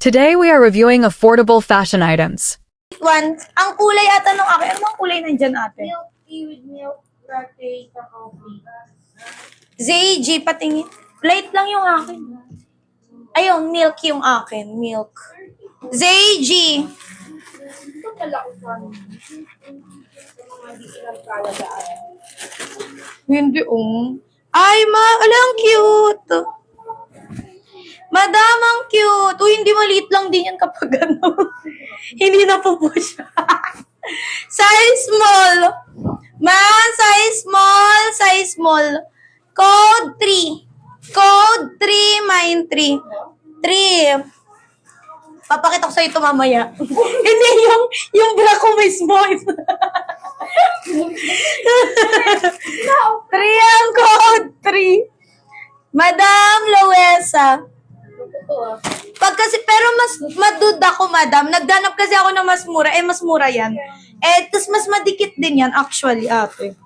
Today we are reviewing affordable fashion items. One, ang kulay ata nung akin. Ano bang kulay nandyan ate? Milk tea with milk latte sa coffee. ZG, patingin. Light lang yung akin. Ayun, milk yung akin. Milk. ZG. Ito pala ko sa mga hindi silang kalagaan. Hindi Ay, ala, ang cute. Madam, ang cute. Uy, hindi maliit lang din yan kapag ano. Hindi na po siya. Size small. Size small, size small. Code 3. Code 3, mine 3. 3. Papakita ko sa ito mamaya. Hindi, yung bra ko may small. 3 ang code 3. Madam Loesa. Pero mas maduda ko, madam. Nagdanap kasi ako ng mas mura. Mas mura yan. Tapos mas madikit din yan, actually, ate.